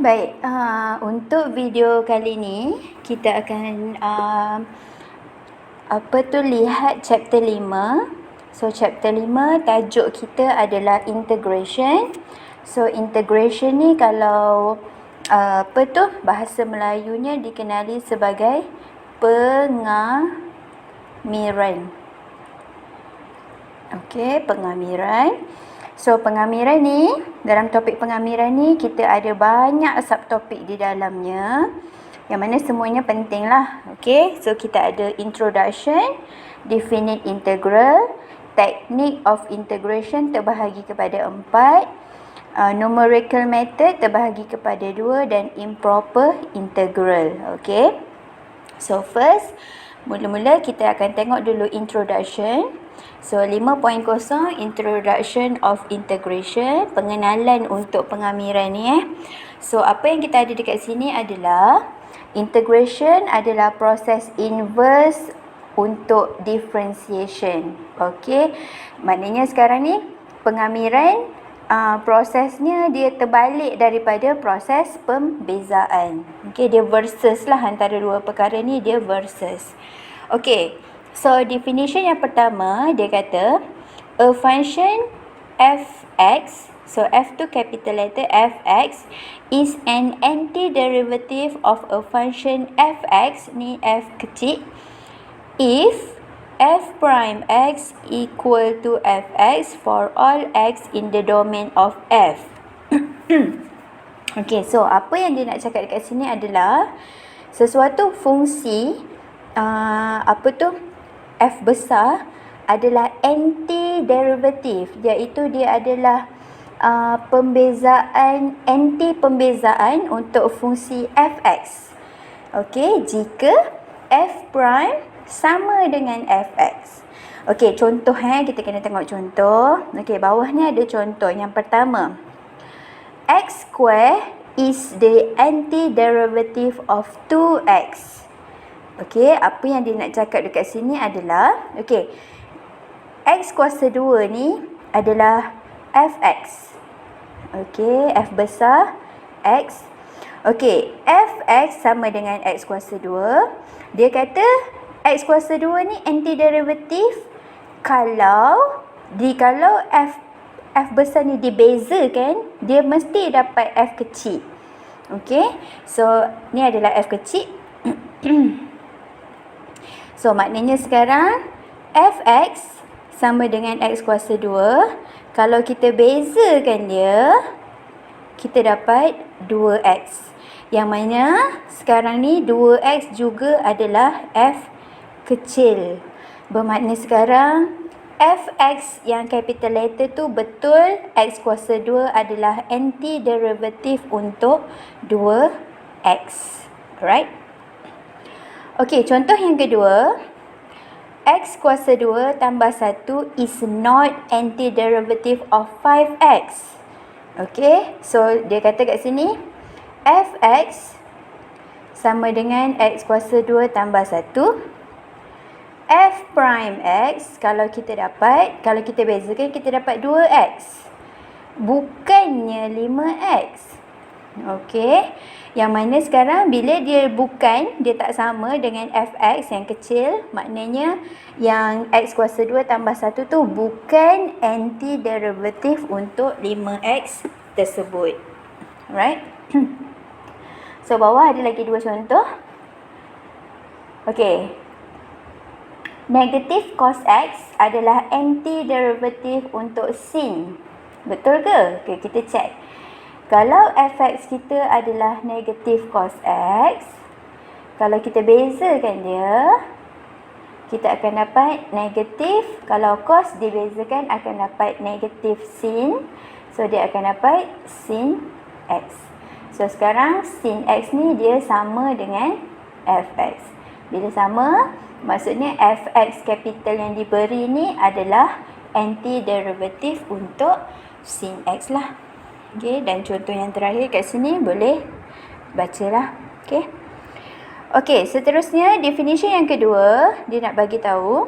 Baik, untuk video kali ni kita akan lihat chapter 5. So chapter 5 tajuk kita adalah integration. So integration ni kalau bahasa Melayunya dikenali sebagai pengamiran. Okey, pengamiran. So pengamiran ni, dalam topik pengamiran ni kita ada banyak subtopik di dalamnya, yang mana semuanya penting lah. Okey, so kita ada introduction, definite integral, technique of integration terbahagi kepada 4, numerical method terbahagi kepada 2 dan improper integral. Okey, so first, mula-mula kita akan tengok dulu introduction. So 5.0 introduction of integration, pengenalan untuk pengamiran ni So apa yang kita ada dekat sini adalah integration adalah proses inverse untuk differentiation. Okey, maknanya sekarang ni pengamiran prosesnya dia terbalik daripada proses pembezaan. Okey, dia versus lah antara dua perkara ni, dia versus. Okey, so definition yang pertama dia kata a function f(x), so f tu capital letter, f(x) is an antiderivative of a function f(x), ni f kecil, if f prime x equal to f(x) for all x in the domain of f. Okey, so apa yang dia nak cakap dekat sini adalah sesuatu fungsi f besar adalah antiderivative, iaitu dia adalah anti pembezaan untuk fungsi f(x). Okey, jika f prime sama dengan f(x). Okey, contoh kita kena tengok contoh. Okey, bawah ni ada contoh. Yang pertama, x square is the antiderivative of 2x. Okey, apa yang dia nak cakap dekat sini adalah, okey, x kuasa 2 ni adalah f(x). Okey, f besar x. Okey, f(x) sama dengan x kuasa 2. Dia kata x kuasa 2 ni antiderivatif kalau f besar ni dibezakan, dia mesti dapat f kecil. Okey, so ni adalah f kecil. So maknanya sekarang f(x) sama dengan x kuasa 2. Kalau kita bezakan dia, kita dapat 2x. Yang mana sekarang ni 2x juga adalah f kecil. Bermakna sekarang f(x) yang capital letter tu betul x kuasa 2 adalah antiderivatif untuk 2x. Alright? Okey, contoh yang kedua, x kuasa 2 tambah 1 is not antiderivative of 5x. Okey, so dia kata kat sini f(x) sama dengan x kuasa 2 tambah 1. f prime x, kalau kita bezakan, kita dapat 2x. Bukannya 5x. Okey, yang mana sekarang bila dia tak sama dengan f(x) yang kecil, maknanya yang x kuasa 2 tambah 1 tu bukan antiderivatif untuk 5x tersebut. Alright? So bawah ada lagi dua contoh. Okey, negatif cos x adalah antiderivatif untuk sin. Betul ke? Okey, kita cek. Kalau f(x) kita adalah negatif cos x, kalau kita bezakan dia, kita akan dapat negatif. Kalau cos dibezakan akan dapat negatif sin. So dia akan dapat sin x. So sekarang sin x ni dia sama dengan f(x). Bila sama, maksudnya f(x) capital yang diberi ni adalah antiderivatif untuk sin x lah. Okey, dan contoh yang terakhir kat sini boleh bacalah. Okey. Okey, seterusnya definition yang kedua dia nak bagi tahu.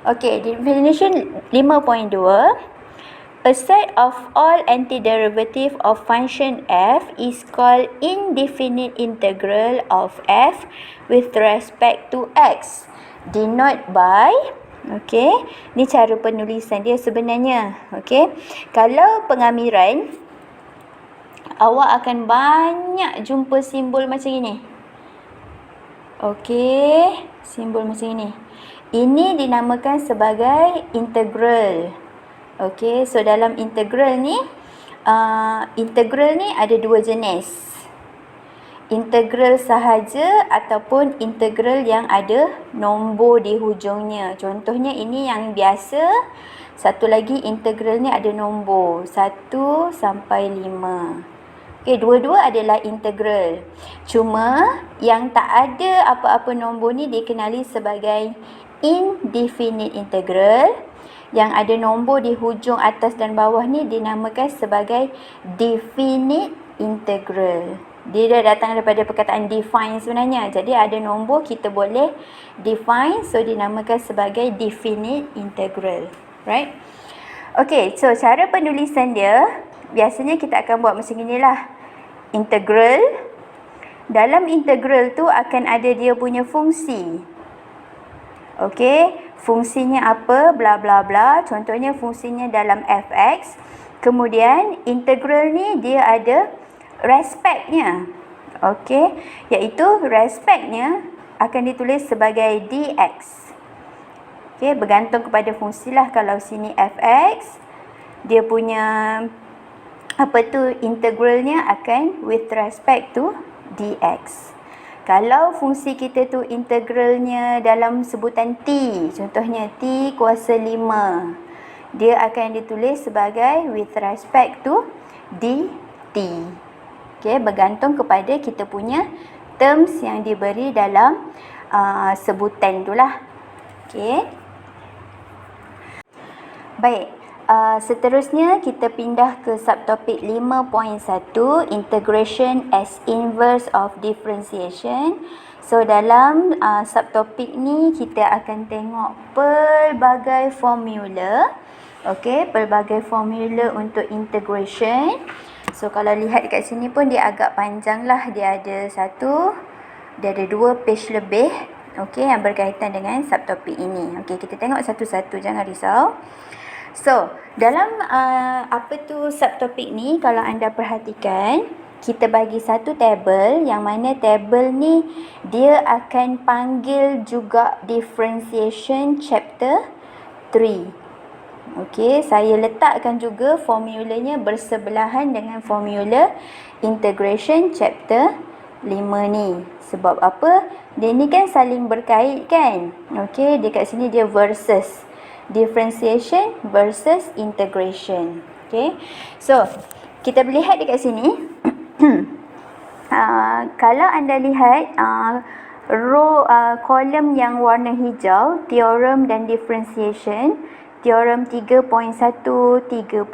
Okey, definition 5.2. A set of all antiderivative of function f is called indefinite integral of f with respect to x. Denote by, okey, ni cara penulisan dia sebenarnya. Okey, kalau pengamiran, awak akan banyak jumpa simbol macam ini. Okey, simbol macam ini. Ini dinamakan sebagai integral. Okey, so dalam integral ni ada dua jenis. Integral sahaja ataupun integral yang ada nombor di hujungnya. Contohnya ini yang biasa. Satu lagi integral ni ada nombor 1 sampai 5. Okey, dua-dua adalah integral. Cuma yang tak ada apa-apa nombor ni dikenali sebagai indefinite integral. Yang ada nombor di hujung atas dan bawah ni dinamakan sebagai definite integral. Dia dah datang daripada perkataan define sebenarnya. Jadi ada nombor kita boleh define, so dinamakan sebagai definite integral. Right? Okay, so cara penulisan dia, biasanya kita akan buat macam inilah. Integral. Dalam integral tu akan ada dia punya fungsi. Okey, fungsinya apa? Bla bla bla. Contohnya fungsinya dalam fx. Kemudian integral ni dia ada respectnya. Okey, iaitu respectnya akan ditulis sebagai dx. Okey, bergantung kepada fungsi lah. Kalau sini fx, dia punya integralnya akan with respect to dx. Kalau fungsi kita tu integralnya dalam sebutan t, contohnya t kuasa 5, dia akan ditulis sebagai with respect to dt. Okay, bergantung kepada kita punya terms yang diberi dalam sebutan tu lah. Okay. Baik. Seterusnya kita pindah ke subtopik 5.1, integration as inverse of differentiation. So dalam subtopik ni kita akan tengok pelbagai formula. Okey, pelbagai formula untuk integration. So kalau lihat dekat sini pun dia agak panjang lah. Dia ada dua page lebih. Okey, yang berkaitan dengan subtopik ini. Okey, kita tengok satu-satu, jangan risau. So, dalam subtopik ni, kalau anda perhatikan, kita bagi satu tabel, yang mana tabel ni dia akan panggil juga differentiation chapter 3. Okey, saya letakkan juga formulanya bersebelahan dengan formula integration chapter 5 ni. Sebab apa? Dia ni kan saling berkait kan? Okey, dekat sini dia versus. Differentiation versus integration. Okay. So, kita lihat dekat sini. Kalau anda lihat kolom yang warna hijau, theorem dan differentiation. Theorem 3.1, 3.2.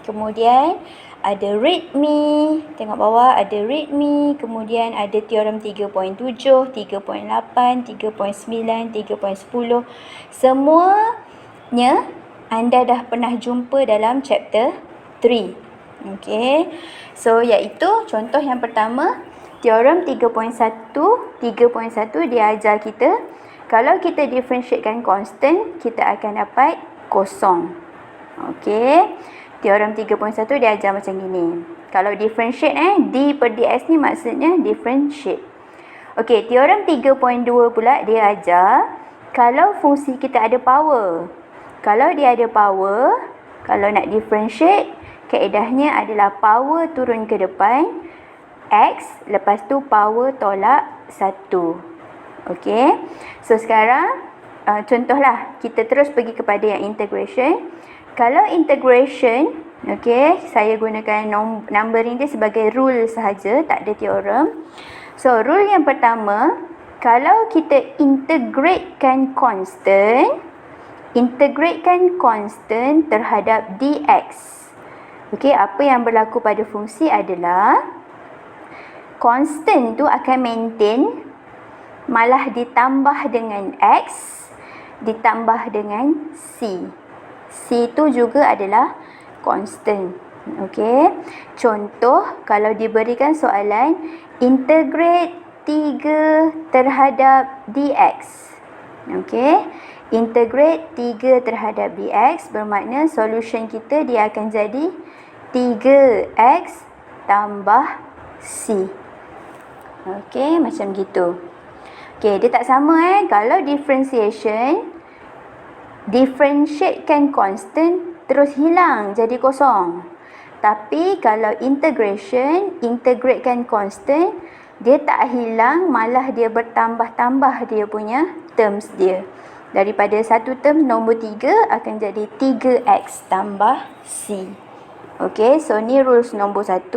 Kemudian ada readme, tengok bawah ada readme, kemudian ada teorem 3.7, 3.8, 3.9, 3.10. Semuanya anda dah pernah jumpa dalam chapter 3. Okey. So iaitu contoh yang pertama, teorem 3.1 dia ajar kita kalau kita differentiatekan constant, kita akan dapat kosong. Okey. Teorem 3.1 dia ajar macam gini. Kalau differentiate d per dx ni maksudnya differentiate. Okey, teorem 3.2 pula dia ajar kalau fungsi kita ada power. Kalau dia ada power, kalau nak differentiate, kaedahnya adalah power turun ke depan x, lepas tu power tolak 1. Okey. So sekarang contohlah kita terus pergi kepada yang integration. Kalau integration, okey, saya gunakan numbering dia sebagai rule sahaja, tak ada teorem. So, rule yang pertama, kalau kita integratekan constant terhadap dx. Okey, apa yang berlaku pada fungsi adalah constant tu akan maintain, malah ditambah dengan x, ditambah dengan c. C tu juga adalah constant. Okey. Contoh kalau diberikan soalan integrate 3 terhadap dx. Okey. Integrate 3 terhadap dx bermakna solution kita dia akan jadi 3x tambah C. Okey, macam gitu. Okey, dia tak sama Kalau differentiatekan constant terus hilang jadi kosong. Tapi kalau integratekan constant, dia tak hilang, malah dia bertambah-tambah dia punya terms dia. Daripada satu term nombor 3 akan jadi 3x tambah C. Okey, so ni rules nombor 1.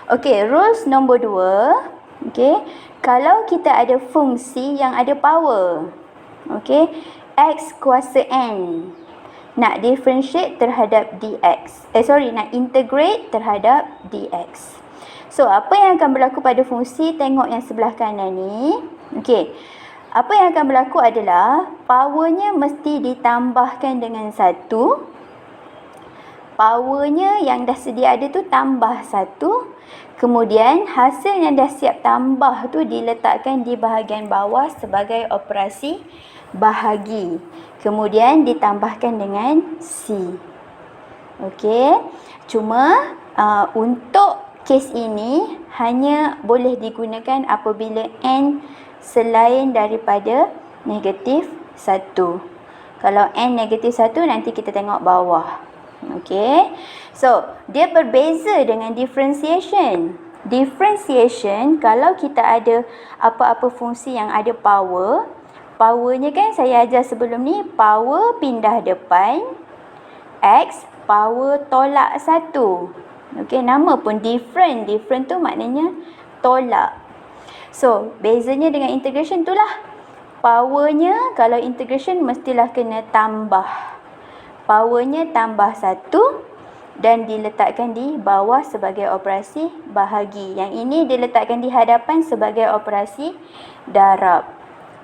Okey, rules nombor 2. Okey, kalau kita ada fungsi yang ada power. Okey, x kuasa n. Nak differentiate terhadap dx. Nak integrate terhadap dx. So, apa yang akan berlaku pada fungsi? Tengok yang sebelah kanan ni. Okey. Apa yang akan berlaku adalah powernya mesti ditambahkan dengan 1. Powernya yang dah sedia ada tu tambah 1. Kemudian hasil yang dah siap tambah tu diletakkan di bahagian bawah sebagai operasi bahagi. Kemudian ditambahkan dengan C. Okey. Cuma untuk kes ini hanya boleh digunakan apabila n selain daripada negatif 1. Kalau n negatif 1 nanti kita tengok bawah. Okey. So, dia berbeza dengan differentiation. Differentiation kalau kita ada apa-apa fungsi yang ada power, powernya kan saya ajar sebelum ni, power pindah depan, x power tolak 1. Okey, nama pun different. Different tu maknanya tolak. So, bezanya dengan integration tu lah. Powernya kalau integration mestilah kena tambah. Powernya tambah 1 dan diletakkan di bawah sebagai operasi bahagi. Yang ini diletakkan di hadapan sebagai operasi darab.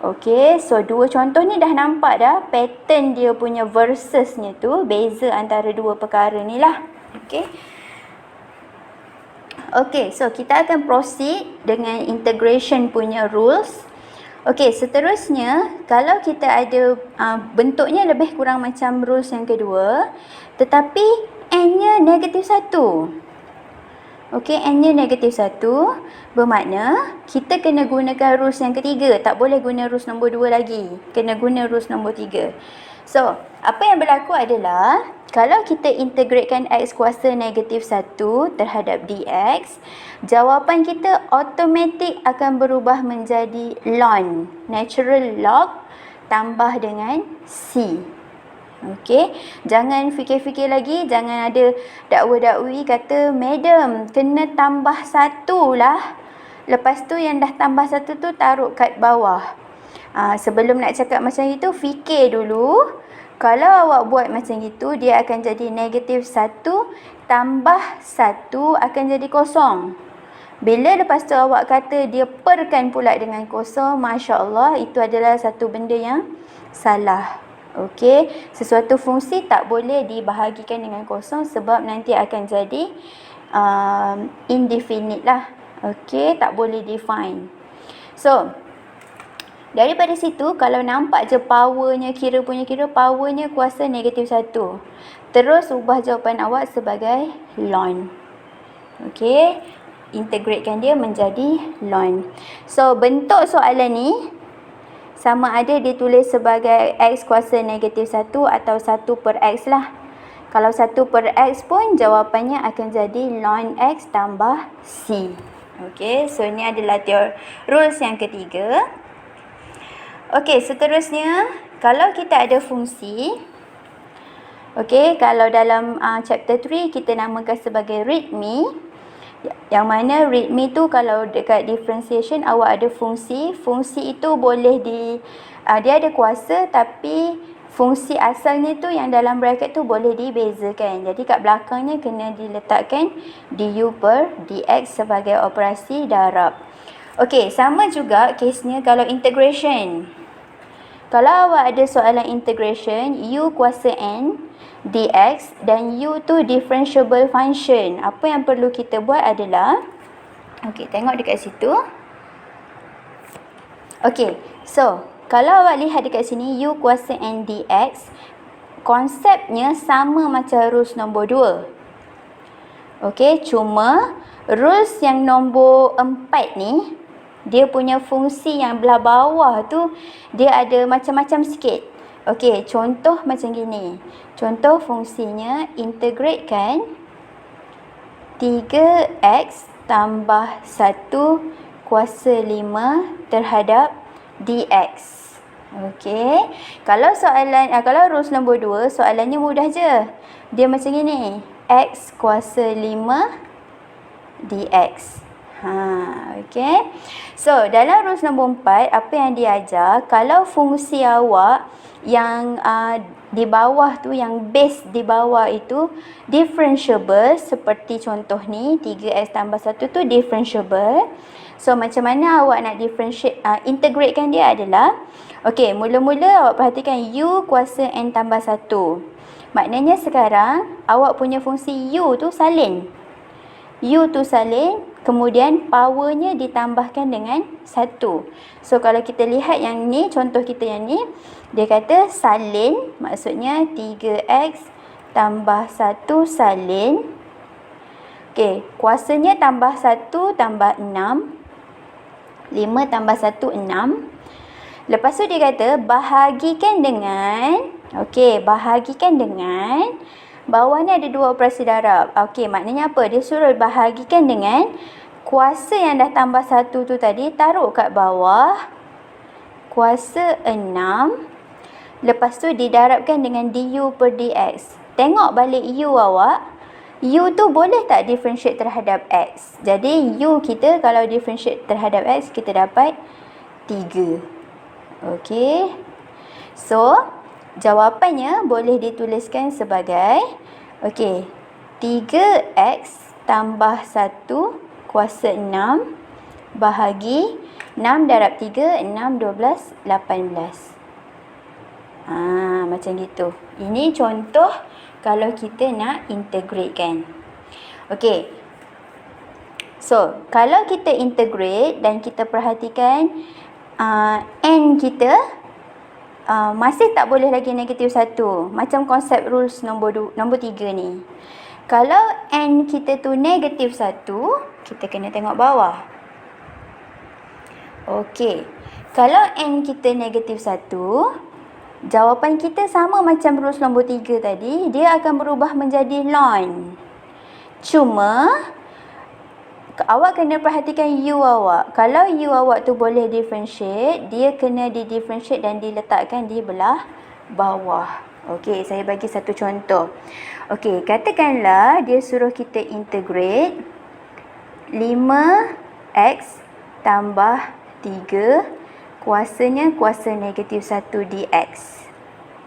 Okey, so dua contoh ni dah nampak dah pattern dia punya versusnya tu, beza antara dua perkara ni lah. Okey. Okey, so kita akan proceed dengan integration punya rules. Okey, seterusnya kalau kita ada bentuknya lebih kurang macam rules yang kedua, tetapi n-nya negatif 1. Okey, n-nya negatif 1 bermakna kita kena gunakan rules yang ketiga. Tak boleh guna rules nombor 2 lagi. Kena guna rules nombor 3. So, apa yang berlaku adalah kalau kita integratekan x kuasa negatif 1 terhadap dx, jawapan kita automatik akan berubah menjadi ln, natural log tambah dengan c. Okey, jangan fikir-fikir lagi, jangan ada dakwa-dakwi kata, "Madam, kena tambah 1 lah." Lepas tu yang dah tambah 1 tu taruh kat bawah. Sebelum nak cakap macam itu, fikir dulu. Kalau awak buat macam itu, dia akan jadi negatif 1 tambah 1 akan jadi kosong. Bila lepas tu awak kata dia perkan pula dengan kosong, Masya Allah, itu adalah satu benda yang salah. Okey, sesuatu fungsi tak boleh dibahagikan dengan kosong sebab nanti akan jadi indefinite lah. Okey, tak boleh define. So, daripada situ kalau nampak je powernya, powernya kuasa negatif 1. Terus ubah jawapan awak sebagai ln. Okey, integratekan dia menjadi ln. So, bentuk soalan ni sama ada ditulis sebagai x kuasa negatif 1 atau 1 per x lah. Kalau 1 per x pun jawapannya akan jadi ln x tambah c. Okey, so ni adalah rules yang ketiga. Okey, seterusnya kalau kita ada fungsi, okey, kalau dalam chapter 3 kita namakan sebagai readme. Yang mana readme tu kalau dekat differentiation awak ada fungsi itu boleh dia ada kuasa, tapi fungsi asalnya tu yang dalam bracket tu boleh dibezakan. Jadi kat belakangnya kena diletakkan du per dx sebagai operasi darab. Okey, sama juga kesnya kalau integration. kalau awak ada soalan integration, U kuasa N dx dan U tu differentiable function, apa yang perlu kita buat adalah, okey, tengok dekat situ. Okey, so kalau awak lihat dekat sini U kuasa N dx, konsepnya sama macam rules nombor 2. Okey, cuma rules yang nombor 4 ni, dia punya fungsi yang belah bawah tu, dia ada macam-macam sikit. Okey, contoh macam gini. Contoh fungsinya, integratekan 3x tambah 1 kuasa 5 terhadap dx. Okey. Kalau rules nombor 2, soalannya mudah je. Dia macam gini. X kuasa 5 dx. Okey. So, dalam rules nombor 4, apa yang dia ajar, kalau fungsi awak yang di bawah tu, yang base di bawah itu differentiable, seperti contoh ni, 3x tambah 1 tu differentiable. So, macam mana awak nak integratekan dia adalah, okey, mula-mula awak perhatikan U kuasa N tambah 1. Maknanya sekarang, awak punya fungsi U tu salin. U tu salin, kemudian powernya ditambahkan dengan 1. So, kalau kita lihat yang ni, contoh kita yang ni, dia kata salin, maksudnya 3x tambah 1 salin. Okey, kuasanya tambah 1 tambah 6. 5 tambah 1, 6. Lepas tu dia kata bahagikan dengan, okey, bahagikan dengan, bawah ni ada 2 operasi darab. Okey, maknanya apa? Dia suruh bahagikan dengan kuasa yang dah tambah 1 tu tadi, taruh kat bawah, kuasa 6. Lepas tu didarabkan dengan du per dx. Tengok balik u awak. U tu boleh tak differentiate terhadap x? Jadi u kita kalau differentiate terhadap x, kita dapat 3. Okey. So, jawapannya boleh dituliskan sebagai, okey, 3x tambah 1 kuasa 6 bahagi 6 darab 3, 6, 12, 18. Macam gitu. Ini contoh kalau kita nak integratekan. Okey. So, kalau kita integrate dan kita perhatikan n kita masih tak boleh lagi negatif 1. Macam konsep rules nombor 3 ni. Kalau n kita tu negatif 1, kita kena tengok bawah. Okey. Kalau n kita negatif 1, jawapan kita sama macam rules nombor 3 tadi, dia akan berubah menjadi ln. Cuma, awak kena perhatikan u awak. Kalau u awak tu boleh differentiate, dia kena di-differentiate dan diletakkan di belah bawah. Okey, saya bagi satu contoh. Okey, katakanlah dia suruh kita integrate 5x tambah 3 kuasanya kuasa negatif 1 dx.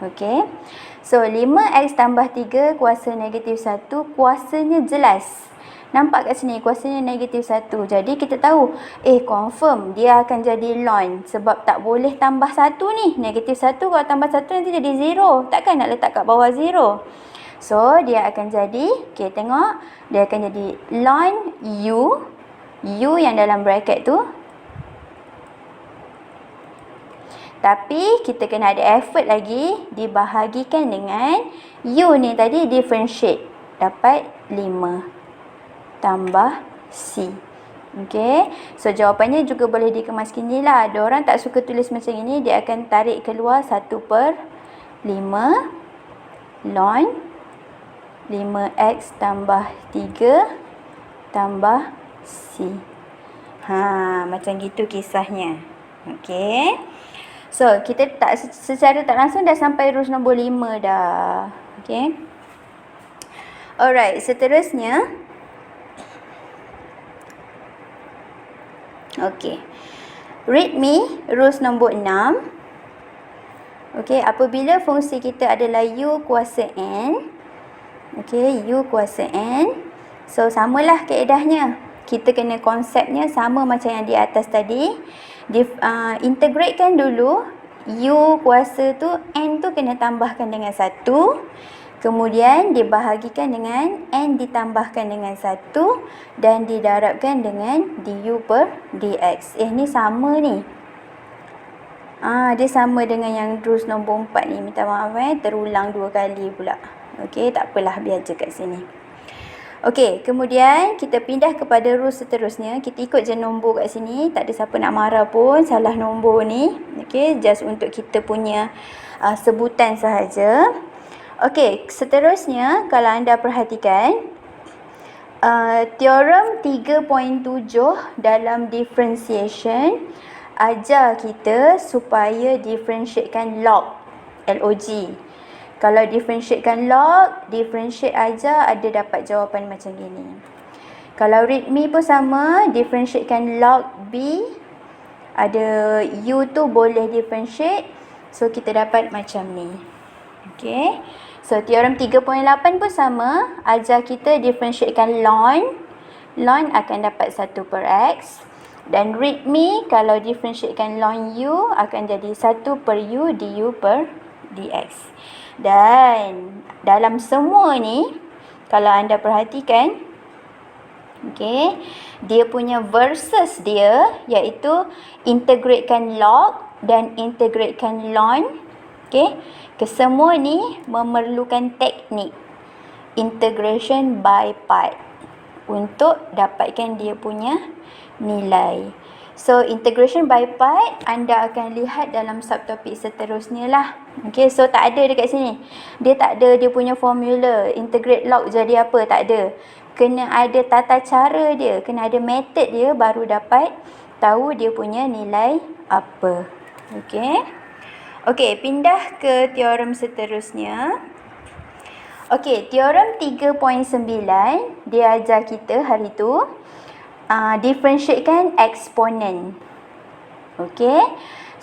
Okey. So, 5x tambah 3 kuasa negatif 1, kuasanya jelas. Nampak kat sini, kuasanya negatif 1. Jadi, kita tahu, confirm dia akan jadi ln. Sebab tak boleh tambah 1 ni. Negatif 1 kalau tambah 1 nanti jadi 0. Takkan nak letak kat bawah 0. So, dia akan jadi, okey, tengok. Dia akan jadi ln u. U yang dalam bracket tu. Tapi kita kena ada effort lagi, dibahagikan dengan u ni tadi differentiate. Dapat 5 tambah c. Okey. So, jawapannya juga boleh dikemas gini lah. Ada orang tak suka tulis macam ini, dia akan tarik keluar 1/5 ln 5x tambah 3 tambah c. Macam gitu kisahnya. Okey. So, kita secara tak langsung dah sampai rules nombor 5 dah. Okey. Alright, seterusnya. Okey. Read me rules nombor 6. Okey, apabila fungsi kita adalah u kuasa n. Okey, u kuasa n. So, samalah kaedahnya. Kita kena konsepnya sama macam yang di atas tadi. Integratekan dulu U kuasa tu, N tu kena tambahkan dengan 1. Kemudian dibahagikan dengan N ditambahkan dengan 1 dan didarabkan dengan du per dx. Ni sama ni. Dia sama dengan yang rules nombor 4 ni. Minta maaf terulang 2 kali pula. Okey, tak apalah, biar je kat sini. Okey, kemudian kita pindah kepada rules seterusnya. Kita ikut je nombor kat sini. Tak ada siapa nak marah pun salah nombor ni. Okey, just untuk kita punya sebutan sahaja. Okey, seterusnya kalau anda perhatikan teorem 3.7 dalam differentiation ajar kita supaya differentiatekan log, LOG. Kalau differentiatekan log, differentiate aja ada dapat jawapan macam gini. Kalau read me pun sama, differentiatekan log B, ada U tu boleh differentiate, so kita dapat macam ni. Okay, so teorem 3.8 pun sama, ajar kita differentiatekan ln akan dapat 1 per x. Dan read me, kalau differentiatekan ln U akan jadi 1 per U du per dx. Dan dalam semua ni, kalau anda perhatikan, okay, dia punya versus dia iaitu integratekan log dan integratekan ln. Okay, kesemua ni memerlukan teknik integration by part untuk dapatkan dia punya nilai. So, integration by part anda akan lihat dalam subtopik seterusnya lah. Okay, so tak ada dekat sini. Dia tak ada dia punya formula. Integrate log jadi apa? Tak ada. Kena ada tata cara dia. Kena ada method dia baru dapat tahu dia punya nilai apa. Okay. Okay, pindah ke teorem seterusnya. Okay, teorem 3.9 dia ajar kita hari tu differentiatekan eksponen. Okay,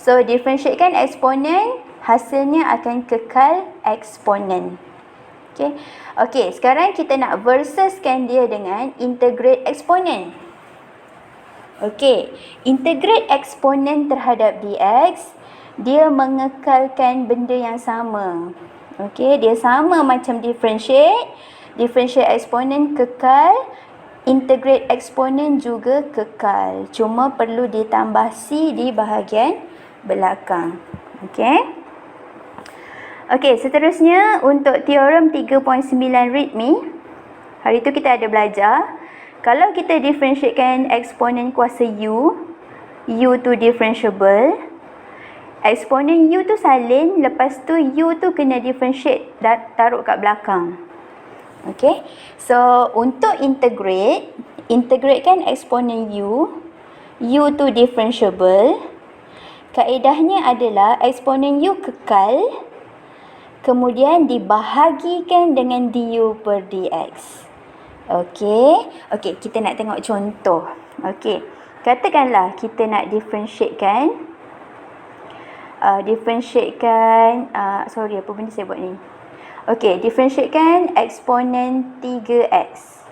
so differentiatekan eksponen, hasilnya akan kekal eksponen. Okay, okay, sekarang kita nak versuskan dia dengan integrate eksponen. Okay, integrate eksponen terhadap dx, dia mengekalkan benda yang sama. Okay, dia sama macam differentiate. Differentiate eksponen kekal, integrate eksponen juga kekal. Cuma perlu ditambah C di bahagian belakang. Okay. Okay, seterusnya untuk teorem 3.9 read me. Hari tu kita ada belajar. Kalau kita differentiatekan eksponen kuasa U tu differentiable. Eksponen U tu salin, lepas tu U tu kena differentiate, taruh kat belakang. Okay, so untuk integratekan eksponen U tu differentiable. Kaedahnya adalah eksponen U kekal, kemudian dibahagikan dengan du per dx. Okay, okay, kita nak tengok contoh. Okay, katakanlah kita nak differentiatekan sorry, apa benda saya buat ni? Okey, differentiatekan eksponen 3x.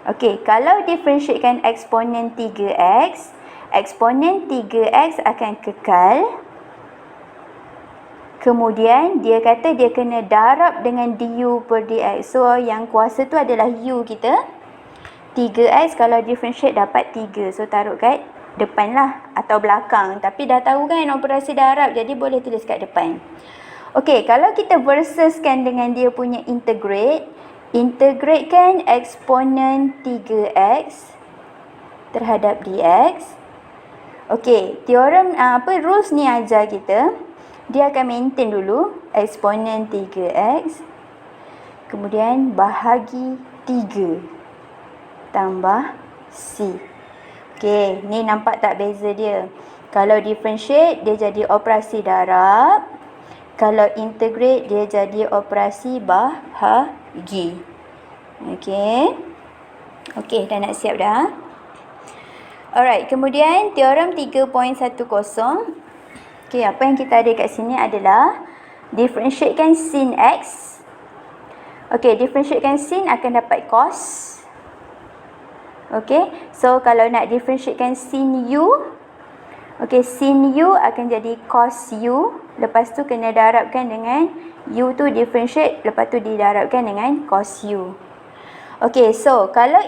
Okey, kalau differentiatekan eksponen 3x, eksponen 3x akan kekal. Kemudian dia kata dia kena darab dengan du per dx. So yang kuasa tu adalah u kita. 3x kalau differentiate dapat 3. So taruh kat depan lah atau belakang. Tapi dah tahu kan operasi darab, jadi boleh tulis kat depan. Okey, kalau kita versuskan dengan dia punya integratekan eksponen 3x terhadap dx. Okey, teorem rules ni ajar kita, dia akan maintain dulu eksponen 3x, kemudian bahagi 3 tambah c. Okey, ni nampak tak beza dia? Kalau differentiate dia jadi operasi darab. Kalau integrate, dia jadi operasi bahagi. Okey. Okey, dah nak siap dah. Alright, kemudian teorem 3.10. Okey, apa yang kita ada kat sini adalah differentiatekan sin x. Okey, differentiatekan sin akan dapat cos. Okey, so kalau nak differentiatekan sin u, Okey, sin U akan jadi cos U. Lepas tu kena darabkan dengan U tu differentiate. Lepas tu didarabkan dengan cos U. Okey, so kalau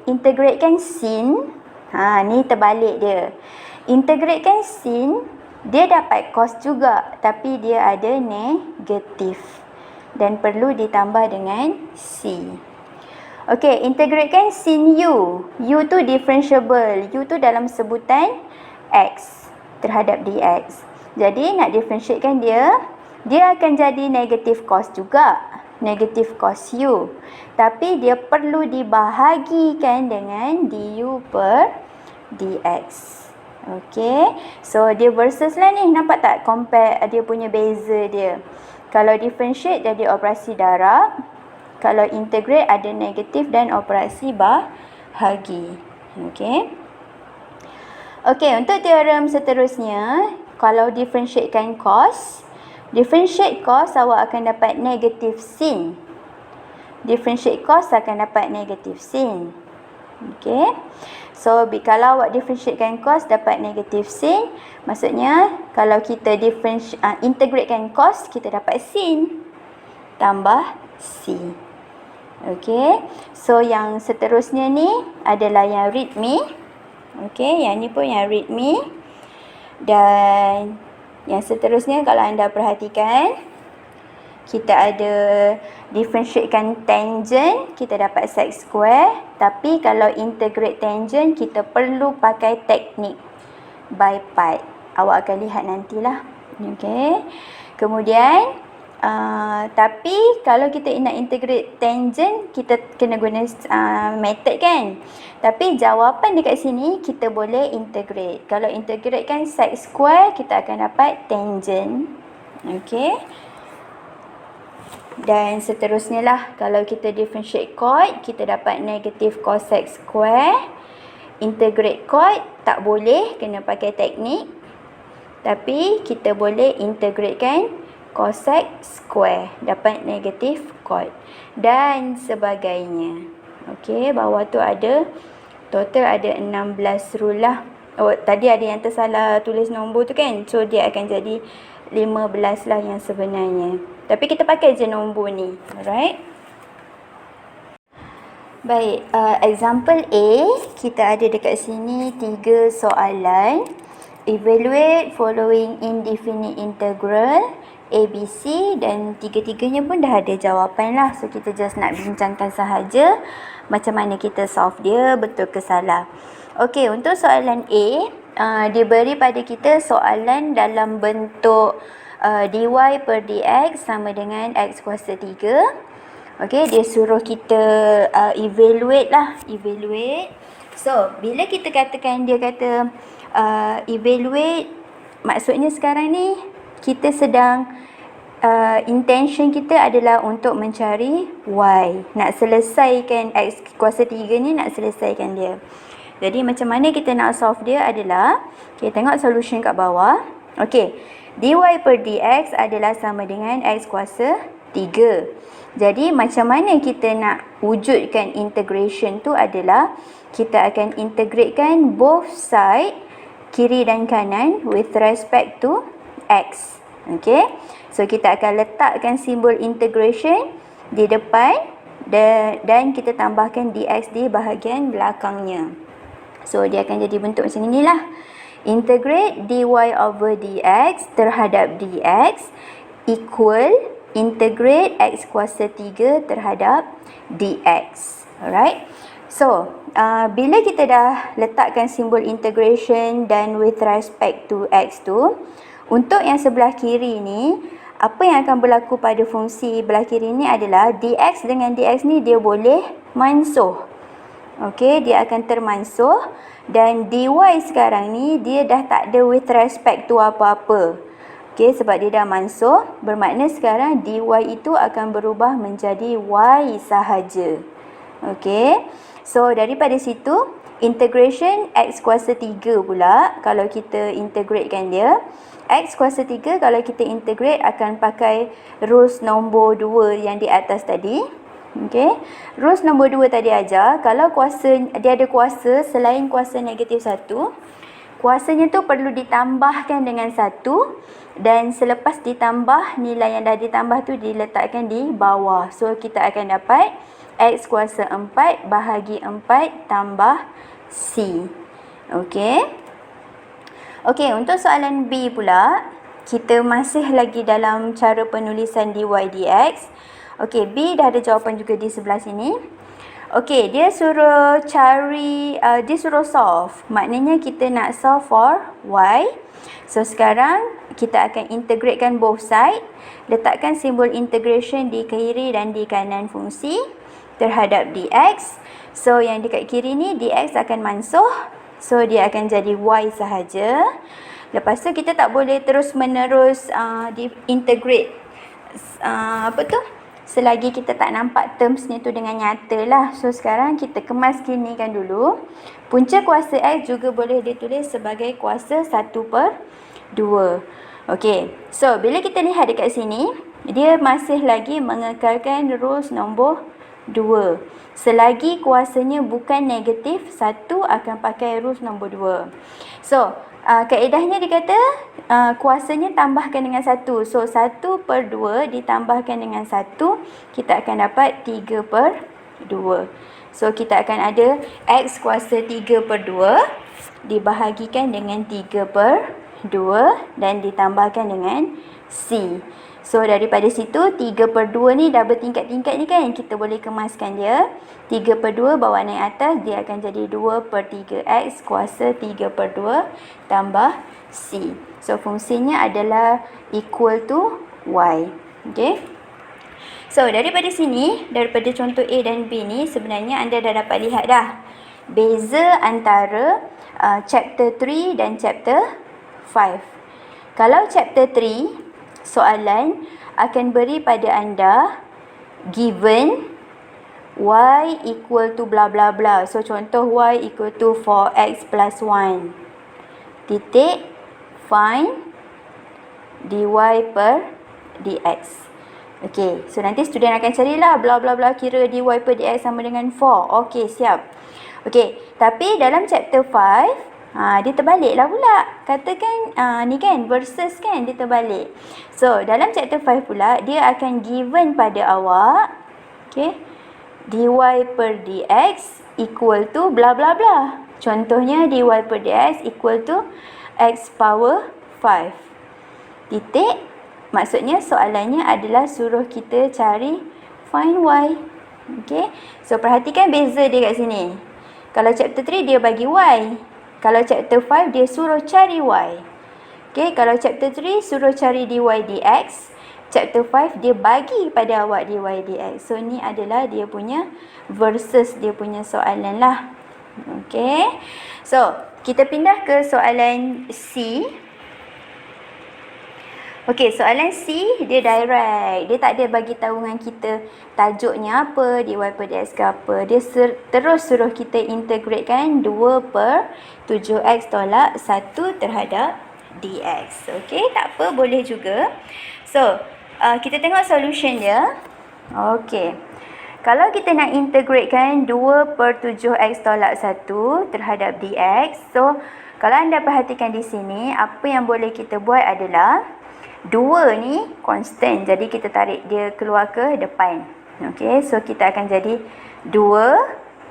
integratekan sin. Ni terbalik dia. Integratekan sin, dia dapat cos juga. Tapi dia ada negatif. Dan perlu ditambah dengan C. Okey, integratekan sin U. U tu differentiable. U tu dalam sebutan X terhadap dx. Jadi nak differentiatekan dia akan jadi negatif cos juga. Negatif cos U. Tapi dia perlu dibahagikan dengan du per dx. Okey. So dia versus lah ni. Nampak tak compare dia punya beza dia. Kalau differentiate jadi operasi darab. Kalau integrate ada negatif dan operasi bahagi. Okey. Okey, untuk teorem seterusnya, kalau differentiatekan cos, differentiate cos awak akan dapat negatif sin. Differentiate cos akan dapat negatif sin. Okey. So, kalau awak differentiatekan cos dapat negatif sin, maksudnya kalau kita integratekan cos, kita dapat sin tambah C. Okey. So, yang seterusnya ni adalah yang read me. Okey, yang ni pun yang read me. Dan yang seterusnya kalau anda perhatikan, kita ada differentiatekan tangent, kita dapat sec square. Tapi kalau integrate tangent, kita perlu pakai teknik by part. Awak akan lihat nantilah. Okey. Kemudian tapi kalau kita nak integrate tangent, kita kena guna method kan. Tapi jawapan dekat sini kita boleh integrate. Kalau integrate kan sec square, kita akan dapat tangent. Okey. Dan seterusnya lah, kalau kita differentiate chord, kita dapat negatif cosec square. Integrate chord tak boleh, kena pakai teknik. Tapi kita boleh integratekan cosec square, dapat negatif chord dan sebagainya. Okey, bawah tu ada total ada 16 rule lah. Oh, tadi ada yang tersalah tulis nombor tu kan. So dia akan jadi 15 lah yang sebenarnya. Tapi kita pakai je nombor ni. Alright. Baik, example A, kita ada dekat sini 3 soalan. Evaluate following indefinite integral ABC, dan tiga-tiganya pun dah ada jawapan lah. So kita just nak bincangkan sahaja macam mana kita solve dia, betul ke salah. Okey, untuk soalan A, dia beri pada kita soalan dalam bentuk dy per dx sama dengan x kuasa 3. Okey, dia suruh kita evaluate lah, evaluate. So bila kita katakan dia kata evaluate, maksudnya sekarang ni kita sedang intention kita adalah untuk mencari y. Nak selesaikan x kuasa 3 ni, nak selesaikan dia. Jadi macam mana kita nak solve dia adalah, kita tengok solution kat bawah. Okey, dy per dx adalah sama dengan x kuasa 3. Jadi macam mana kita nak wujudkan integration tu adalah, kita akan integratekan both side, kiri dan kanan, with respect to x. Okey. So kita akan letakkan simbol integration di depan dan kita tambahkan dx di bahagian belakangnya. So dia akan jadi bentuk macam inilah. Integrate dy over dx terhadap dx equal integrate x kuasa 3 terhadap dx. Alright. So, bila kita dah letakkan simbol integration dan with respect to x tu, untuk yang sebelah kiri ni, apa yang akan berlaku pada fungsi belah kiri ni adalah dx dengan dx ni dia boleh mansuh. Okey, dia akan termansuh, dan dy sekarang ni dia dah tak ada with respect to apa-apa. Okey, sebab dia dah mansuh, bermakna sekarang dy itu akan berubah menjadi y sahaja. Okey. So daripada situ, integration x kuasa 3 pula, kalau kita integratekan dia, x kuasa 3 kalau kita integrate akan pakai rules nombor 2 yang di atas tadi. Okey. Rules nombor 2 tadi ajar, kalau kuasa dia ada kuasa selain kuasa negatif 1, kuasanya tu perlu ditambahkan dengan 1 dan selepas ditambah, nilai yang dah ditambah tu diletakkan di bawah. So kita akan dapat X kuasa 4 bahagi 4 tambah C. Okey. Okey, untuk soalan B pula, kita masih lagi dalam cara penulisan dy dx. Okey, B dah ada jawapan juga di sebelah sini. Okey, dia suruh cari, dia suruh solve. Maknanya kita nak solve for y. So, sekarang kita akan integratekan both side. Letakkan simbol integration di kiri dan di kanan fungsi terhadap dx. So, yang dekat kiri ni dx akan mansuh. So, dia akan jadi y sahaja. Lepas tu kita tak boleh terus menerus integrate selagi kita tak nampak terms ni tu dengan nyata lah. So sekarang kita kemas kinikan dulu. Punca kuasa X juga boleh ditulis sebagai kuasa 1/2. Okey, so bila kita lihat dekat sini, dia masih lagi mengekalkan rules nombor 2. Selagi kuasanya bukan negatif, 1 akan pakai rules nombor 2. So kaedahnya dikata kuasanya tambahkan dengan 1. So 1/2 ditambahkan dengan 1, kita akan dapat 3/2. So kita akan ada X kuasa 3/2 dibahagikan dengan 3/2 dan ditambahkan dengan C. So daripada situ 3/2 ni dah bertingkat-tingkat ni kan, kita boleh kemaskan dia. 3/2 bawa naik atas, dia akan jadi 2/3x kuasa 3/2 tambah C. So fungsinya adalah equal to y. Okay. So daripada sini, daripada contoh A dan B ni, sebenarnya anda dah dapat lihat dah beza antara chapter 3 dan chapter 5. Kalau chapter 3, soalan akan beri pada anda given y equal to bla bla bla. So contoh y equal to 4x plus 1 titik find dy per dx. Okey, so nanti student akan carilah bla bla bla, kira dy per dx sama dengan 4. Okey, siap. Okey, tapi dalam chapter 5 dia terbalik lah pula. Katakan ni kan versus kan, dia terbalik. So dalam chapter 5 pula, dia akan given pada awak, okay, dy per dx equal to bla bla bla. Contohnya dy per dx equal to x power 5 titik. Maksudnya soalannya adalah suruh kita cari find y. Okay, so perhatikan beza dia kat sini. Kalau chapter 3 dia bagi y, kalau chapter 5 dia suruh cari y. Okay, kalau chapter 3 suruh cari dy dx, chapter 5 dia bagi pada awak dy dx. So ni adalah dia punya versus dia punya soalan lah. Okay, so kita pindah ke soalan C. Okey, soalan C dia direct. Dia tak ada bagi tahu dengan kita tajuknya apa, dy per dx ke apa. Dia terus suruh kita integratekan 2/7x tolak 1 terhadap dx. Okey, tak apa, boleh juga. So, kita tengok solution dia. Okey. Kalau kita nak integratekan 2/7x tolak 1 terhadap dx. So, kalau anda perhatikan di sini, apa yang boleh kita buat adalah 2 ni constant, jadi kita tarik dia keluar ke depan. Okey, so kita akan jadi 2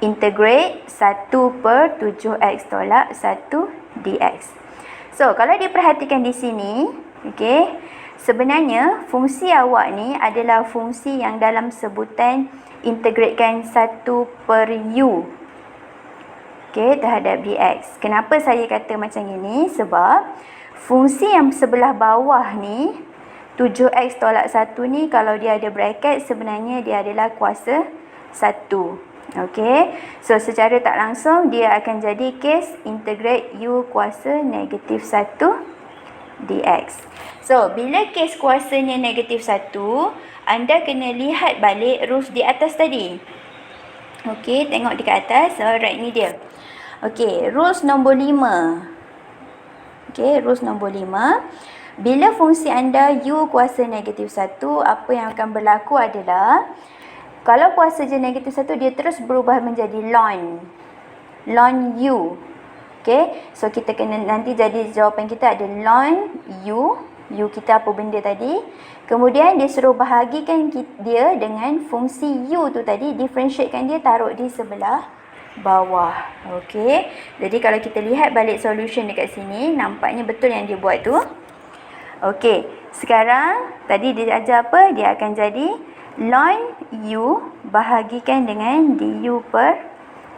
integrate 1/7x tolak 1 dx. So kalau diperhatikan di sini, okey, sebenarnya fungsi awak ni adalah fungsi yang dalam sebutan integratekan 1/u. Okey, terhadap dx. Kenapa saya kata macam ini? Sebab fungsi yang sebelah bawah ni, 7x tolak 1 ni, kalau dia ada bracket, sebenarnya dia adalah kuasa 1. Okey, so secara tak langsung dia akan jadi case integrate u kuasa negatif 1 dx. So bila case kuasanya negatif 1, anda kena lihat balik rules di atas tadi. Okey, tengok dekat atas. Alright, ni dia. Okey, rules nombor 5. Okey, rules nombor 5. Bila fungsi anda u kuasa negatif 1, apa yang akan berlaku adalah, kalau kuasa je negatif 1, dia terus berubah menjadi ln u. Okay, so kita kena nanti jadi jawapan kita ada ln U. U kita apa benda tadi. Kemudian dia suruh bahagikan dia dengan fungsi U tu tadi. Differentiatekan dia, taruh di sebelah bawah. Okay, jadi kalau kita lihat balik solution dekat sini, nampaknya betul yang dia buat tu. Okay, sekarang tadi dia ajar apa? Dia akan jadi ln U bahagikan dengan du per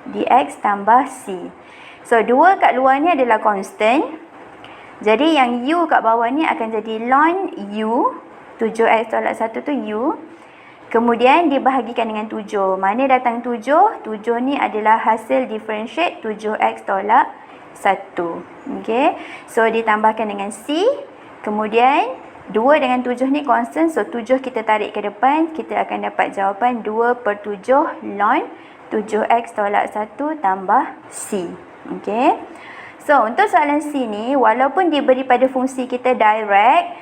dx tambah c. So, 2 kat luar ni adalah constant. Jadi, yang U kat bawah ni akan jadi ln U. 7x tolak 1 tu U. Kemudian, dibahagikan dengan 7. Mana datang 7? 7 ni adalah hasil differentiate 7x tolak 1. Okay. So, ditambahkan dengan C. Kemudian, 2 dengan 7 ni constant. So, 7 kita tarik ke depan. Kita akan dapat jawapan 2/7 ln 7x tolak 1 tambah C. Okay. So, untuk soalan C ni, walaupun diberi pada fungsi kita direct,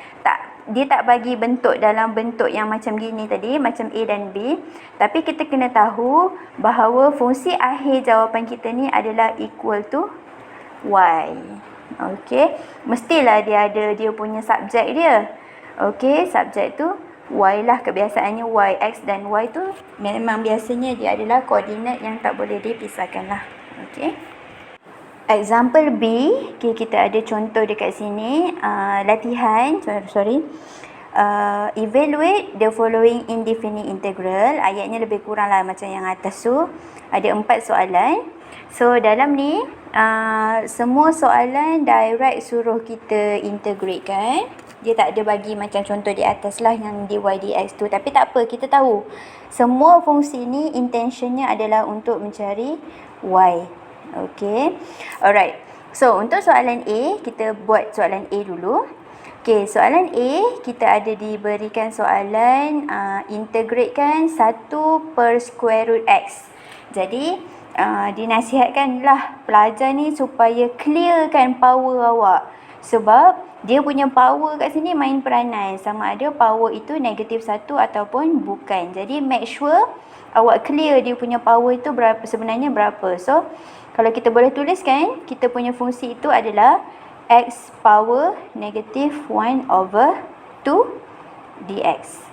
dia tak bagi bentuk dalam bentuk yang macam gini tadi, macam A dan B. Tapi kita kena tahu bahawa fungsi akhir jawapan kita ni adalah equal to Y. Okay. Mestilah dia ada dia punya subjek dia. Okay, subjek tu Y lah, kebiasaannya Y, X dan Y tu memang biasanya dia adalah koordinat yang tak boleh dipisahkan lah. Okay. Example B, okay, kita ada contoh dekat sini, latihan, evaluate the following indefinite integral. Ayatnya lebih kurang lah macam yang atas tu. Ada 4 soalan. So, dalam ni, semua soalan direct suruh kita integrate kan. Dia tak ada bagi macam contoh di atas lah yang dy dx tu. Tapi tak apa, kita tahu semua fungsi ni intentionnya adalah untuk mencari y. Okay. Alright. So, untuk soalan A, kita buat soalan A dulu. Okay, soalan A, kita ada diberikan soalan integratekan 1 per square root x. Jadi, dinasihatkanlah pelajar ni supaya clearkan power awak. Sebab dia punya power kat sini main peranan. Sama ada power itu negatif 1 ataupun bukan. Jadi, make sure awak clear dia punya power itu sebenarnya berapa. So, kalau kita boleh tuliskan, kita punya fungsi itu adalah x power negatif 1/2 dx.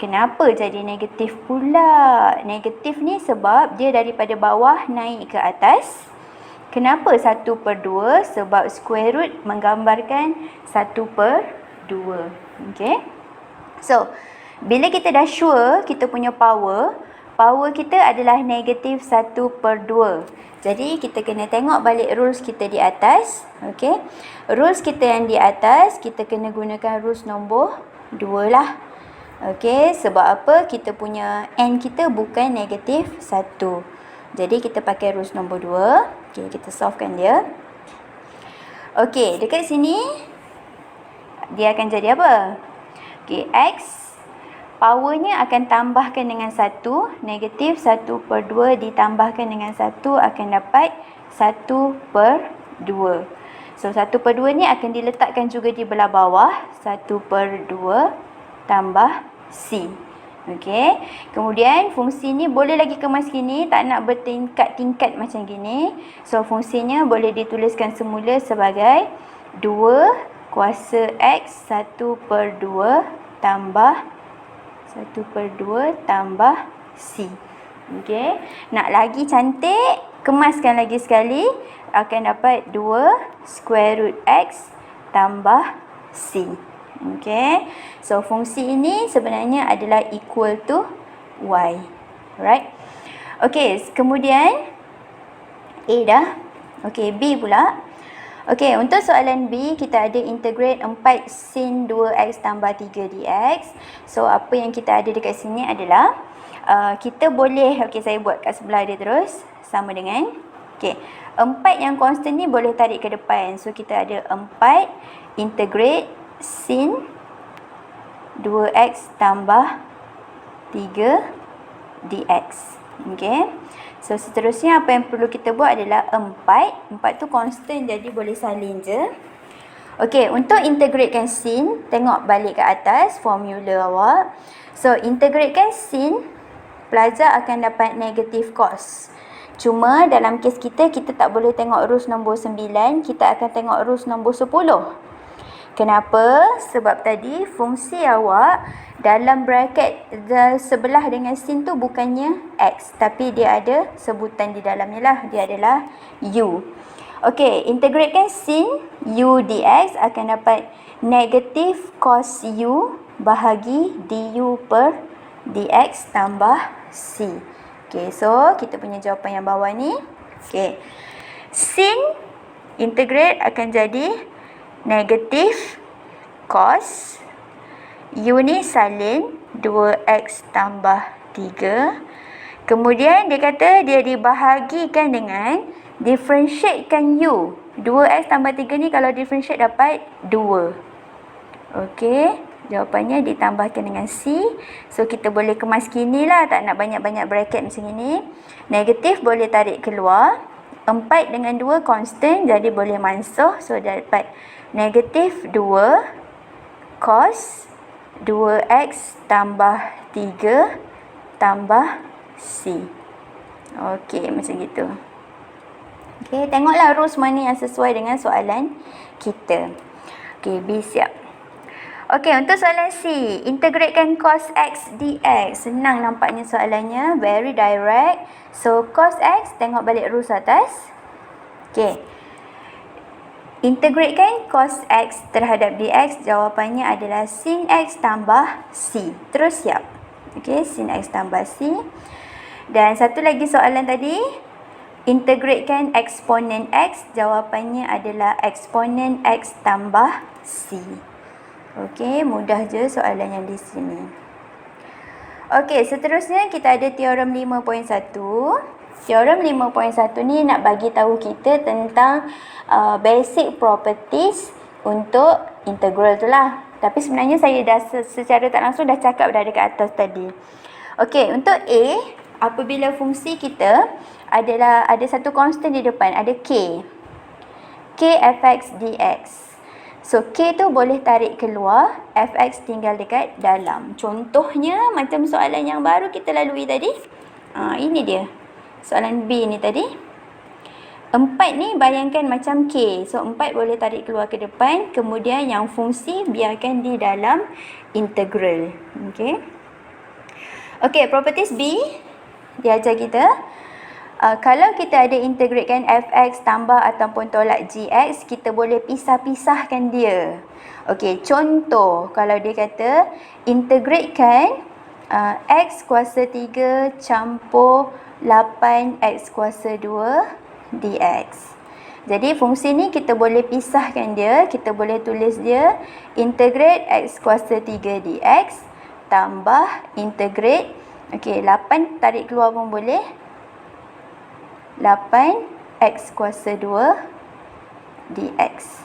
Kenapa jadi negatif pula? Negatif ni sebab dia daripada bawah naik ke atas. Kenapa 1/2? Sebab square root menggambarkan 1/2. Okay. So, bila kita dah sure kita punya power kita adalah negatif 1/2. Jadi, kita kena tengok balik rules kita di atas. Okay. Rules kita yang di atas, kita kena gunakan rules nombor 2 lah. Okay. Sebab apa? Kita punya n kita bukan negatif 1. Jadi, kita pakai rules nombor 2. Okay, kita solvekan dia. Okay, dekat sini, dia akan jadi apa? Okay, x powernya akan tambahkan dengan 1. Negatif 1/2 ditambahkan dengan 1 akan dapat 1/2. So, 1/2 ni akan diletakkan juga di belah bawah. 1/2 tambah C. Okey. Kemudian, fungsi ni boleh lagi kemas gini. Tak nak bertingkat-tingkat macam gini. So, fungsinya boleh dituliskan semula sebagai 2 kuasa X 1/2 tambah 1/2 tambah C. Okey. Nak lagi cantik, kemaskan lagi sekali. Akan dapat 2 square root X tambah C. Okey. So, fungsi ini sebenarnya adalah equal to Y. Alright. Okey, kemudian A dah. Okey, B pula. Okey, untuk soalan B, kita ada integrate 4 sin 2x tambah 3 dx. So, apa yang kita ada dekat sini adalah kita boleh, okey, saya buat kat sebelah dia terus. Sama dengan, okey, 4 yang constant ni boleh tarik ke depan. So, kita ada 4 integrate sin 2x tambah 3 dx. Okey. So, seterusnya apa yang perlu kita buat adalah 4. 4 tu constant, jadi boleh salin je. Okey, untuk integratekan sin, tengok balik ke atas formula awak. So, integratekan sin, pelajar akan dapat negative cos. Cuma dalam kes kita tak boleh tengok rules nombor 9, kita akan tengok rules nombor 10. Kenapa? Sebab tadi fungsi awak dalam bracket sebelah dengan sin tu bukannya x, tapi dia ada sebutan di dalamnya lah, dia adalah u. Okey, integratekan sin u dx akan dapat negatif cos u bahagi du per dx tambah c. Okey, so kita punya jawapan yang bawah ni. Okey, sin integrate akan jadi negatif cos u ni salin 2x tambah 3. Kemudian dia kata dia dibahagikan dengan differentiatekan u. 2x tambah 3 ni kalau differentiate dapat 2. Okey, jawapannya ditambahkan dengan C. So kita boleh kemas kini lah, tak nak banyak-banyak bracket macam ini. Negatif boleh tarik keluar. 4 dengan 2 constant, jadi boleh mansuh. So dapat negatif 2 cos 2x tambah 3 tambah C. Okey, macam gitu. Okey, tengoklah rules mana yang sesuai dengan soalan kita. Okey, B siap. Okey, untuk soalan C, integratekan cos x dx. Senang nampaknya soalannya, very direct. So, cos x, tengok balik rules atas. Okey. Integratekan cos x terhadap dx, jawapannya adalah sin x tambah c. Terus siap. Okey, sin x tambah c. Dan satu lagi soalan tadi, integratekan eksponen x, jawapannya adalah eksponen x tambah c. Okey, mudah je soalan yang di sini. Okey, seterusnya kita ada teorem 5.1. Teorem 5.1 ni nak bagi tahu kita tentang basic properties untuk integral tu lah. Tapi sebenarnya saya dah secara tak langsung dah cakap dah dekat atas tadi. Okey, untuk A, apabila fungsi kita adalah ada satu constant di depan, ada K. K fx dx. So, K tu boleh tarik keluar, fx tinggal dekat dalam. Contohnya, macam soalan yang baru kita lalui tadi. Ini dia. Soalan B ni tadi. 4 ni bayangkan macam K. So, 4 boleh tarik keluar ke depan. Kemudian yang fungsi biarkan di dalam integral. Okey. Okey, properties B. Dia ajar kita. Kalau kita ada integratekan fx tambah ataupun tolak gx, kita boleh pisah-pisahkan dia. Okey, contoh kalau dia kata integratekan x kuasa 3 campur 8x kuasa 2 dx. Jadi fungsi ni kita boleh pisahkan dia, kita boleh tulis dia integrate x kuasa 3 dx tambah integrate, okey, 8 tarik keluar pun boleh, 8x kuasa 2 dx.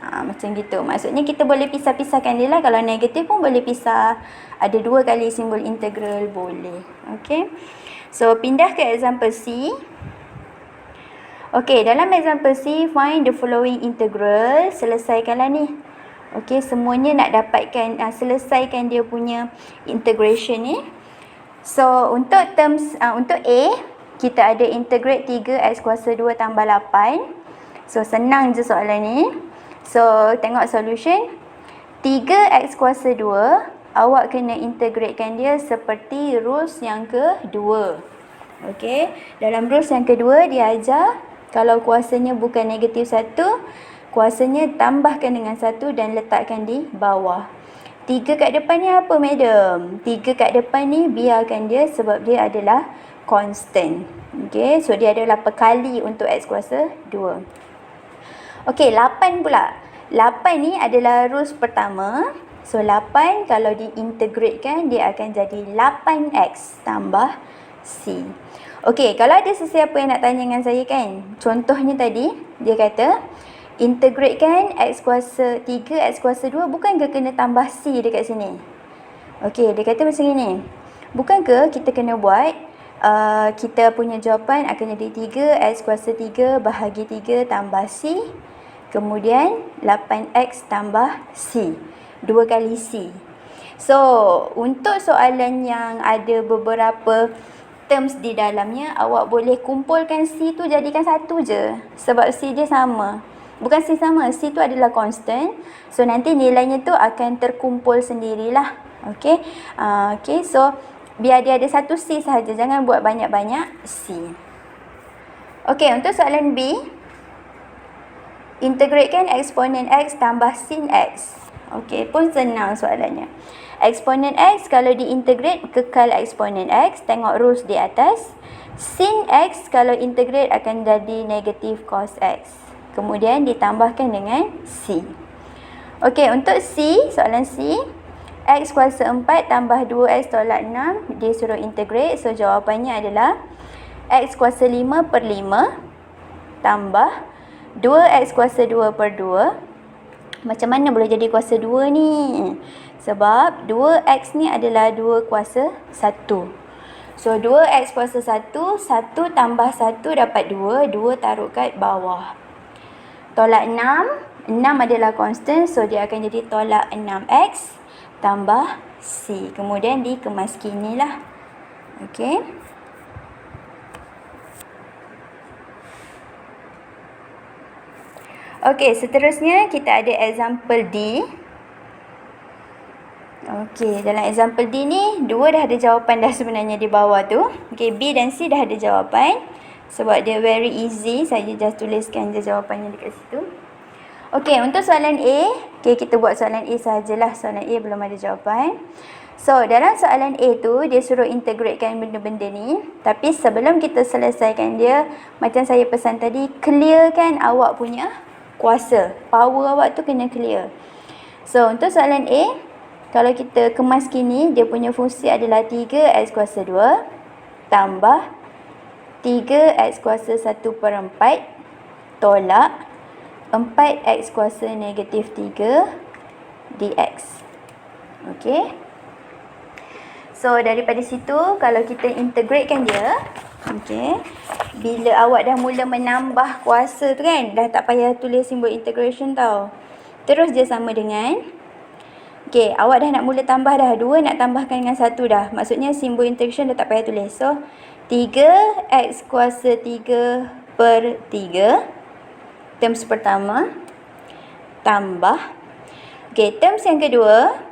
Macam gitu. Maksudnya kita boleh pisah-pisahkan dia lah. Kalau negatif pun boleh pisah. Ada 2 kali simbol integral boleh. Okey. So, pindah ke example C. Okey, dalam example C, find the following integral. Selesaikanlah ni. Okey, semuanya nak dapatkan, selesaikan dia punya integration ni. So, untuk terms, untuk A, kita ada integrate 3x kuasa 2 tambah 8. So, senang je soalan ni. So, tengok solution. 3x kuasa 2, awak kena integratekan dia seperti rules yang kedua. Okey, dalam rules yang kedua dia ajar kalau kuasanya bukan negatif 1, kuasanya tambahkan dengan 1 dan letakkan di bawah. 3 kat depan ni apa, madam? 3 kat depan ni biarkan dia sebab dia adalah constant. Okey, so dia adalah perkali untuk x kuasa 2. Okey, 8 pula. 8 ni adalah rules pertama. So, 8 kalau diintegratekan, dia akan jadi 8x tambah C. Okey, kalau ada sesiapa yang nak tanya dengan saya kan, contohnya tadi, dia kata, integratekan x kuasa 3, x kuasa 2, bukankah kena tambah C dekat sini? Okey, dia kata macam ni. Bukankah kita kena buat, kita punya jawapan akan jadi 3x kuasa 3 bahagi 3 tambah C. Kemudian 8x tambah C. 2 kali C. So, untuk soalan yang ada beberapa terms di dalamnya, awak boleh kumpulkan C tu jadikan satu je. Sebab C dia sama. Bukan C sama, C tu adalah constant. So nanti nilainya tu akan terkumpul sendirilah. Okay. Okay, so biar dia ada satu C sahaja. Jangan buat banyak-banyak C. Okay, untuk soalan B. Integratekan eksponen X tambah sin X. Okay, pun senang soalannya. Eksponen X kalau diintegrate kekal eksponen X. Tengok rules di atas. Sin X kalau integrate akan jadi negatif cos X. Kemudian ditambahkan dengan C. Okey, untuk C, soalan C. X kuasa 4 tambah 2X tolak 6. Dia suruh integrate. So jawapannya adalah X kuasa 5 per 5 tambah 2X kuasa 2 per 2. Macam mana boleh jadi kuasa 2 ni? Sebab 2X ni adalah 2 kuasa 1. So 2X kuasa 1, 1 tambah 1 dapat 2, 2 taruh kat bawah. Tolak 6, 6 adalah constant, so dia akan jadi tolak 6X tambah C. Kemudian dikemas kini lah. Okey. Okey, seterusnya kita ada example D. Okey, dalam example D ni, 2 dah ada jawapan dah sebenarnya di bawah tu. Okey, B dan C dah ada jawapan. Sebab dia very easy, saya just tuliskan je jawapannya dekat situ. Okey, untuk soalan A, okey, kita buat soalan A sahajalah. Soalan A belum ada jawapan. So, dalam soalan A tu, dia suruh integratekan benda-benda ni. Tapi sebelum kita selesaikan dia, macam saya pesan tadi, clearkan awak punya kuasa. Power awak tu kena clear. So, untuk soalan A, kalau kita kemas kini, dia punya fungsi adalah 3x kuasa 2 tambah 3x kuasa 1 per 4 tolak 4x kuasa negatif 3 dx. Okey. So, daripada situ, kalau kita integratekan dia, okey, bila awak dah mula menambah kuasa tu kan, dah tak payah tulis simbol integration tau. Terus je sama dengan, okey, awak dah nak mula tambah dah. 2 nak tambahkan dengan 1 dah. Maksudnya simbol integration dah tak payah tulis. So, 3x kuasa 3 per 3. Terms pertama. Tambah. Okey, terms yang kedua.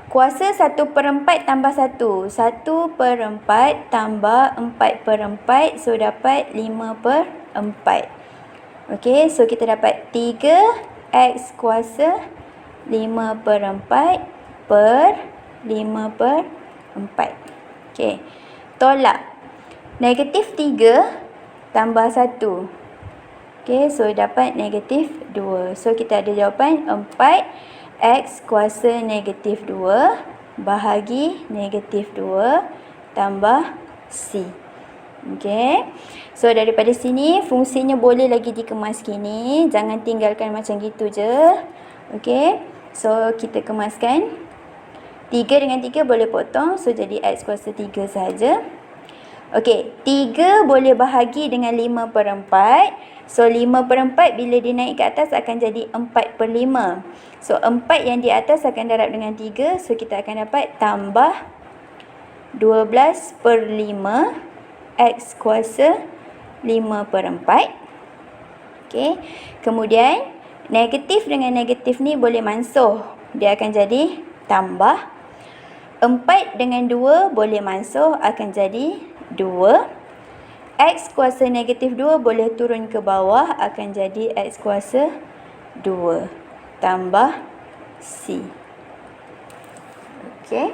Kuasa 1 per 4 tambah 1. 1 per 4 tambah 4 per 4. So, dapat 5 per 4. Okey, so kita dapat 3x kuasa 5 per 4 per 5 per 4. Okey. Tolak. Negatif 3 tambah 1. Okey, so dapat negatif 2. So kita ada jawapan 4x kuasa negatif 2 bahagi negatif 2 tambah C. Okey. So daripada sini fungsinya boleh lagi dikemas kini. Jangan tinggalkan macam gitu je. Okey. So kita kemaskan. 3 dengan 3 boleh potong. So jadi x kuasa 3 sahaja. Okey. 3 boleh bahagi dengan 5 per 4. So 5 per 4 bila dia naik ke atas akan jadi 4 per 5. So 4 yang di atas akan darab dengan 3. So kita akan dapat tambah 12 per 5 x kuasa 5 per 4. Okey. Kemudian negatif dengan negatif ni boleh mansuh. Dia akan jadi tambah. 4 dengan 2 boleh mansuh akan jadi 2. X kuasa negatif 2 boleh turun ke bawah akan jadi x kuasa 2 tambah C. Okey.